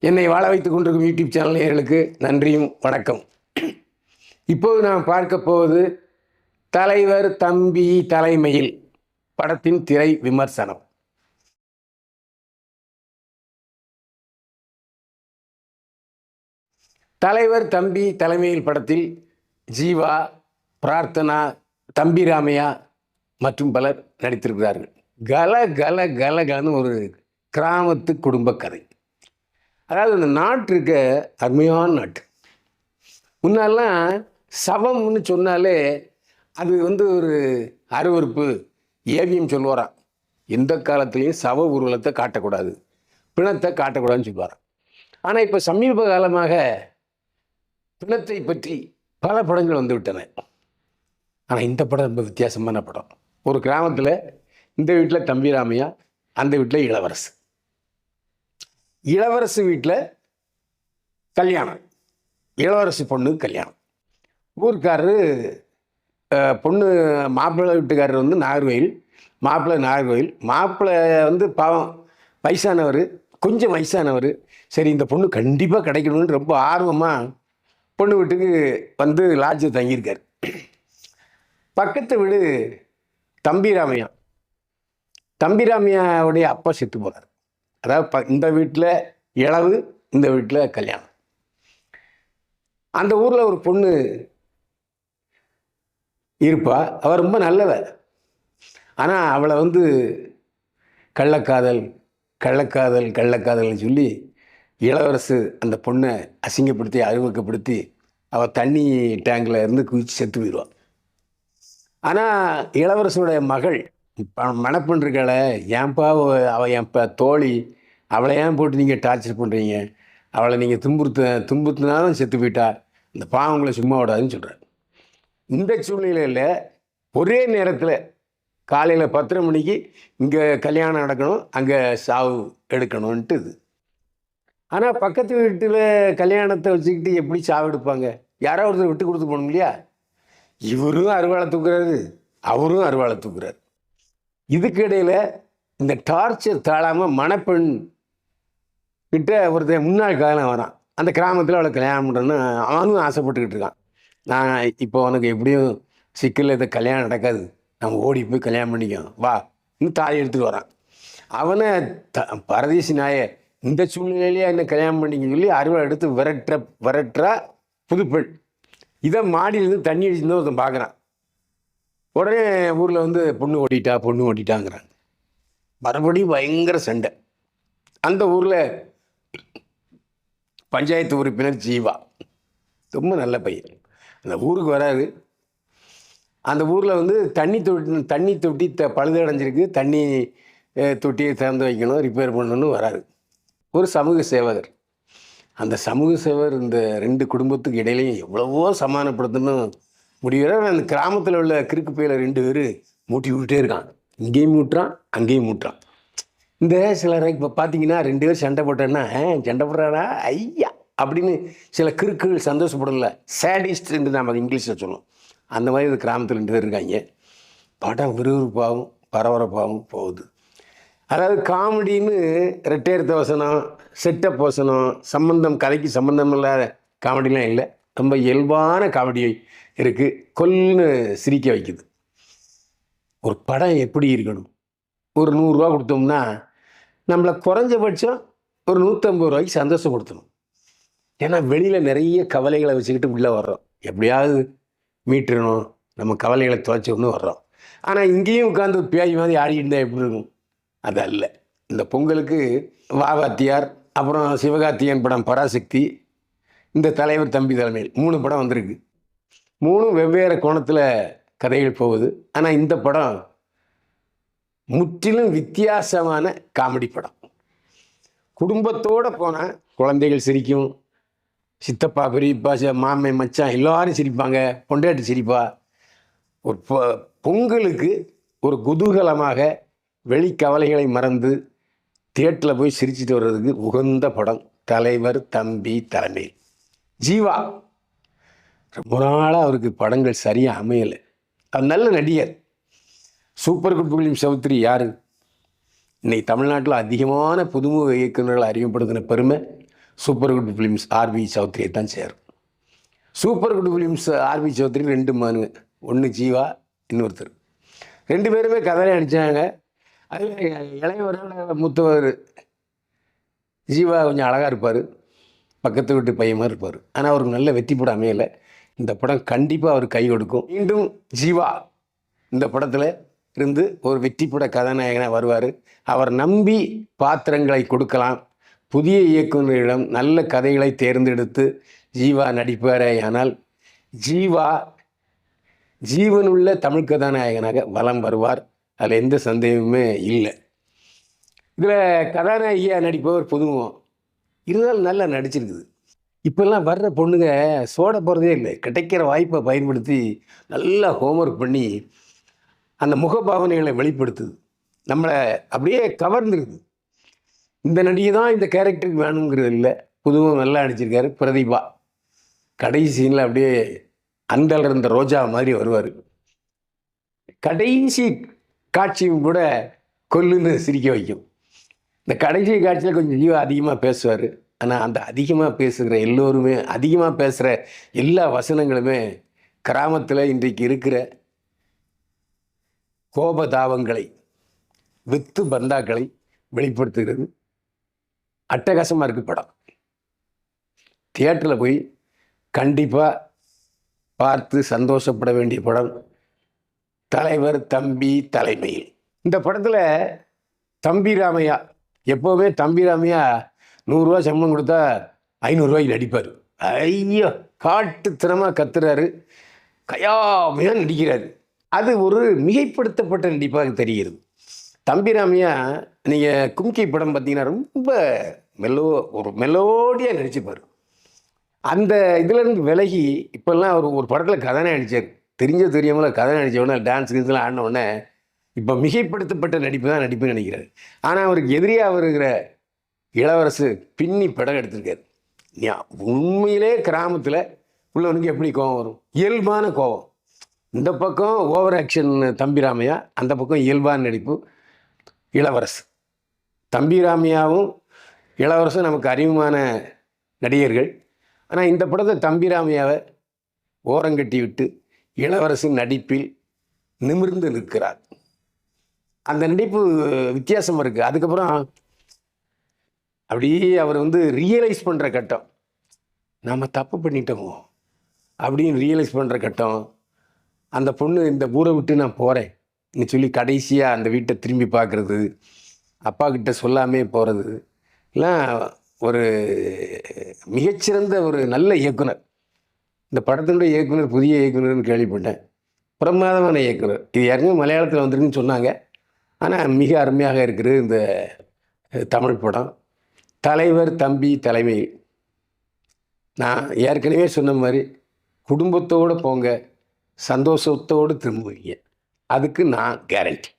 என்னை வாழ வைத்துக் கொண்டிருக்கும் யூடியூப் சேனல் நேயர்களுக்கு நன்றியும் வணக்கம். இப்போது நாம் பார்க்க போவது தலைவர் தம்பி தலைமையில் படத்தின் திரை விமர்சனம். தலைவர் தம்பி தலைமையில் படத்தில் ஜீவா, பிரார்த்தனா, தம்பி ராமையா மற்றும் பலர் நடித்திருக்கிறார்கள். கல கல கல கலன்னு ஒரு கிராமத்து குடும்ப கதை. அதாவது இந்த நாட்டு இருக்க அருமையான நாட்டு. முன்னாலாம் சவம்னு சொன்னாலே அது ஒரு அருவறுப்பு, ஏவியம் சொல்லுவாராம். எந்த காலத்துலேயும் சவ ஊர்வலத்தை காட்டக்கூடாது, பிணத்தை காட்டக்கூடாதுன்னு சொல்லுவாராம். ஆனால் இப்போ சமீப காலமாக பிணத்தை பற்றி பல படங்கள் வந்து விட்டன. ஆனால் இந்த படம் ரொம்ப வித்தியாசமான படம். ஒரு கிராமத்தில் இந்த வீட்டில் தம்பி ராமையா, அந்த வீட்டில் இளவரசு. இளவரசு வீட்டில் கல்யாணம், இளவரசு பொண்ணு கல்யாணம். ஊருக்காரரு பொண்ணு மாப்பிள்ளை வீட்டுக்காரர் நாகர்கோயில், மாப்பிள்ளை நாகர்கோயில். மாப்பிள்ளை பாவம் வயசானவர், கொஞ்சம் வயசானவர். சரி, இந்த பொண்ணு கண்டிப்பாக கிடைக்கணும்னு ரொம்ப ஆர்வமாக பொண்ணு வீட்டுக்கு லாட்ஜில் தங்கியிருக்கார். பக்கத்து வீடு தம்பி ராமையா. தம்பி ராமையாவுடைய அப்பா செத்து போகிறார். அதாவது இந்த வீட்டில் இளவு, இந்த வீட்டில் கல்யாணம். அந்த ஊரில் ஒரு பொண்ணு இருப்பா. அவள் ரொம்ப நல்லவ. ஆனால் அவளை கள்ளக்காதல் கள்ளக்காதல் கள்ளக்காதல்னு சொல்லி இளவரசு அந்த பொண்ணை அசிங்கப்படுத்தி அறிமுகப்படுத்தி அவள் தண்ணி டேங்கில் இருந்து குதித்து செத்து போயிடுவாள். ஆனால் இளவரசனுடைய மகள் மணப்பெண் இருக்காள, ஏன்பா அவள் என் தோழி, அவளை ஏன் போட்டு நீங்கள் டார்ச்சர் பண்ணுறீங்க, அவளை நீங்கள் துன்புறுத்தினாலும் செத்து போயிட்டா, இந்த பாவங்களை சும்மா விடாதுன்னு சொல்கிறார். இந்த சூழ்நிலையில் ஒரே நேரத்தில் காலையில் 10:30 மணிக்கு இங்கே கல்யாணம் நடக்கணும், அங்கே சாவு எடுக்கணும்ன்ட்டு இது. ஆனால் பக்கத்து வீட்டில் கல்யாணத்தை வச்சுக்கிட்டு எப்படி சாவு எடுப்பாங்க? யாராவது ஒருத்தர் விட்டு கொடுத்து போகணும் இல்லையா? இவரும் அருவாளை தூக்குறாரு, அவரும் அருவாளை தூக்குறாரு. இதுக்கு இடையில் இந்த டார்ச்சர் தாழாமல் மணப்பெண் கிட்ட ஒருத்தர் முன்னாள் காலம் வரான். அந்த கிராமத்தில் அவளை கல்யாணம் பண்ணுறேன்னு அவனும் ஆசைப்பட்டுக்கிட்டு இருக்கான். நான் இப்போ உனக்கு எப்படியும் சிக்கலில் இதை கல்யாணம் நடக்காது, நம்ம ஓடி போய் கல்யாணம் பண்ணிக்கோம் வா, இன்னும் தாலி எடுத்துகிட்டு வரான். அவனை பரதேசி நாய, இந்த சூழ்நிலையிலேயே என்ன கல்யாணம் பண்ணிக்கன்னு சொல்லி அருவாளை எடுத்து விரட்டுறா புதுப்பெண். இதை மாடியிலேருந்து தண்ணி அடிச்சுன்னு ஒருத்தன் பார்க்குறான். உடனே ஊரில் பொண்ணு ஓட்டிட்டாங்கிறாங்க. மறுபடியும் பயங்கர சண்டை. அந்த ஊரில் பஞ்சாயத்து உறுப்பினர் ஜீவா ரொம்ப நல்ல பையன். அந்த ஊருக்கு வராது. அந்த ஊரில் தண்ணி தொட்டி பழுதடைஞ்சிருக்கு, தண்ணி தொட்டியை திறந்து வைக்கணும், ரிப்பேர் பண்ணணும்னு வராது. ஒரு சமூக சேவகர். அந்த சமூக சேவகர் இந்த 2 குடும்பத்துக்கு இடையிலையும் எவ்வளவோ சமாதானப்படுத்தணும் முடிகிறார். அந்த கிராமத்தில் உள்ள கிறுக்கு பையில 2 பேர் மூட்டி விட்டுட்டே இருக்கான். இங்கேயும் மூட்டுறான், அங்கேயும் மூட்டுறான். இந்த சிலரை இப்போ பார்த்தீங்கன்னா 2 பேர் சண்டை போட்டேன்னா, சண்டை போடுறானா ஐயா அப்படின்னு சில கிறுக்குகள் சந்தோஷப்படல, சேடிஸ்ட் என்று நாம் அது இங்கிலீஷில் சொல்லணும். அந்த மாதிரி இந்த கிராமத்தில் 2 பேர் இருக்காங்க. படம் விறுவிறுப்பாகவும் பரபரப்பாகவும் போகுது. அதாவது காமெடின்னு ரெட்டையர்த்த வசனம், செட்டப் வசனம், கதைக்கு சம்பந்தம் இல்லாத காமெடிலாம் இல்லை. ரொம்ப இயல்பான காமெடி இருக்குது, கொல்லுன்னு சிரிக்க வைக்குது. ஒரு படம் எப்படி இருக்கணும்? ஒரு 100 ரூபா கொடுத்தோம்னா நம்மளை குறைஞ்சபட்சம் ஒரு 150 ரூபாய்க்கு சந்தோஷப்படுத்தணும். ஏன்னா வெளியில் நிறைய கவலைகளை வச்சுக்கிட்டு உள்ளே வர்றோம், எப்படியாவது மீட்டுறணும், நம்ம கவலைகளை துவைச்சோம்னு வர்றோம். ஆனால் இங்கேயும் உட்காந்து பேய் மாதிரி ஆடிக்கிட்டு இருந்தால் எப்படி இருக்கும்? அது அல்ல. இந்த பொங்கலுக்கு வாத்தியார், அப்புறம் சிவகார்த்தியன் படம் பராசக்தி, இந்த தலைவர் தம்பி தலைமையில் 3 படம் வந்திருக்கு. 3 வெவ்வேறு கோணத்தில் கதைகள் போகுது. ஆனால் இந்த படம் முற்றிலும் வித்தியாசமான காமெடி படம். குடும்பத்தோடு போனால் குழந்தைகள் சிரிக்கும், சித்தப்பா பெரியப்பா மாமை மச்சான் எல்லாரும் சிரிப்பாங்க, பொண்டாட்டி சிரிப்பா. ஒரு பொங்கலுக்கு ஒரு குதூகலமாக வெளிக்கவலைகளை மறந்து தியேட்டரில் போய் சிரிச்சுட்டு வர்றதுக்கு உகந்த படம் தலைவர் தம்பி தலைமையில். ஜீவா ரொம்ப நாளாக அவருக்கு படங்கள் சரியாக அமையலை. அவர் நல்ல நடிகர். சூப்பர் குட் ஃபிலிம் சௌத்ரி யார்? இன்னைக்கு தமிழ்நாட்டில் அதிகமான புதுமுக இயக்குநர்களை அறிமுகப்படுத்தின பெருமை சூப்பர் குட் ஃபிலிம்ஸ் ஆர்வி சௌத்ரியை தான் சேரும். Super Good Films RV Chowdhury 2 மகனுங்க. ஒன்று ஜீவா, இன்னொருத்தர். 2 பேருமே கதையை அடித்தாங்க. அதில் இளையவரோட மூத்தவர் ஜீவா கொஞ்சம் அழகாக இருப்பார், பக்கத்து வீட்டு பையன் மாதிரி இருப்பார். ஆனால் அவருக்கு நல்ல வெற்றி படம் அமையலை. இந்த படம் கண்டிப்பாக அவர் கை கொடுக்கும். மீண்டும் ஜீவா இந்த படத்தில் இருந்து ஒரு வெற்றி பட கதாநாயகனாக வருவார். அவர் நம்பி பாத்திரங்களை கொடுக்கலாம். புதிய இயக்குநரிடம் நல்ல கதைகளை தேர்ந்தெடுத்து ஜீவா நடிப்பாரே. ஆனால் ஜீவா ஜீவனுள்ள தமிழ் கதாநாயகனாக வலம் வருவார். அதில் எந்த சந்தேகமுமே இல்லை. இதில் கதாநாயகியாக நடிப்பவர் புதுமுகம், இருந்தாலும் நல்லா நடிச்சிருக்குது. இப்போல்லாம் வர்ற பொண்ணுங்க சோட போகிறதே இல்லை. கிடைக்கிற வாய்ப்பை பயன்படுத்தி நல்லா ஹோம்ஒர்க் பண்ணி அந்த முகபாவனைகளை வெளிப்படுத்துது. நம்மளை அப்படியே கவர்ந்துருக்குது. இந்த நடிகை தான் இந்த கேரக்டருக்கு வேணுங்கிறது இல்லை. புதுமுகம் நல்லா நடிச்சிருக்காரு. பிரதீபா கடைசி சீனில் அப்படியே அந்தளர் இருந்த ரோஜா மாதிரி வருவார். கடைசி காட்சியும் கூட கொல்லுன்னு சிரிக்க வைக்கும். இந்த கடைசி காட்சியில் கொஞ்சம் ஜீவா அதிகமாக பேசுவார். ஆனால் அந்த அதிகமாக பேசுகிற எல்லோருமே, அதிகமாக பேசுகிற எல்லா வசனங்களுமே கிராமத்தில் இன்றைக்கு இருக்கிற கோபதாபங்களை, வித்து பந்தாக்களை வெளிப்படுத்துகிறது. அட்டகாசமாக இருக்குது படம். தியேட்டரில் போய் கண்டிப்பாக பார்த்து சந்தோஷப்பட வேண்டிய படம் தலைவர் தம்பி தலைமையில். இந்த படத்தில் தம்பி ராமையா, எப்போவுமே தம்பி ராமையா 100 ரூபா சம்பளம் கொடுத்தா 500 ரூபாய்க்கு நடிப்பார். ஐயோ, காட்டுத்தனமாக கத்துறாரு, கயாமையாக நடிக்கிறாரு. அது ஒரு மிகைப்படுத்தப்பட்ட நடிப்பாக தெரிகிறது. தம்பி ராமையா நீங்கள் கும்கி படம் பார்த்தீங்கன்னா ரொம்ப ஒரு மெலோடியாக நடிச்சுப்பார். அந்த இதுலேருந்து விலகி இப்போல்லாம் அவர் ஒரு படத்தில் கதை நடித்தார். தெரியாமல் கதை நடித்தவொடனே டான்ஸ் இதெல்லாம் ஆடினவுடனே இப்போ மிகைப்படுத்தப்பட்ட நடிப்பு தான் நடிப்புன்னு நினைக்கிறாரு. ஆனால் அவருக்கு எதிரியாக வருகிற இளவரசு பின்னி படம் எடுத்திருக்காரு. உண்மையிலே கிராமத்தில் உள்ளவனுக்கு எப்படி கோபம் வரும்? இயல்பான கோபம். இந்த பக்கம் ஓவர் ஆக்ஷன் தம்பி ராமையா, அந்த பக்கம் இயல்பான நடிப்பு இளவரசு. தம்பி ராமையாவும் இளவரசும் நமக்கு அறிமுகமான நடிகர்கள். ஆனால் இந்த படத்தை தம்பி ராமையாவை ஓரங்கட்டி விட்டு இளவரசு நடிப்பில் நிமிர்ந்து நிற்கிறார். அந்த நடிப்பு வித்தியாசமாக இருக்குது. அதுக்கப்புறம் அப்படியே அவர் ரியலைஸ் பண்ணுற கட்டம், நாம் தப்பு பண்ணிட்டோமோ அப்படின்னு ரியலைஸ் பண்ணுற கட்டம். அந்த பொண்ணு இந்த ஊரை விட்டு நான் போகிறேன்னு சொல்லி கடைசியாக அந்த வீட்டை திரும்பி பார்க்குறது, அப்பா கிட்ட சொல்லாமே போகிறது எல்லாம் ஒரு மிகச்சிறந்த ஒரு நல்ல இயக்குனர். இந்த படத்தினுடைய இயக்குனர் புதிய இயக்குனர்னு கேள்விப்பட்டேன். பிரமாதமான இயக்குனர். இது ஏற்கனவே மலையாளத்தில் வந்திருக்குன்னு சொன்னாங்க. ஆனால் மிக அருமையாக இருக்கிறது இந்த தமிழ் படம். தலைவர் தம்பி தலைமையில். நான் ஏற்கனவே சொன்ன மாதிரி குடும்பத்தோடு போங்க, சந்தோஷத்தோடு திரும்புவீங்க. அதுக்கு நான் கேரண்டி.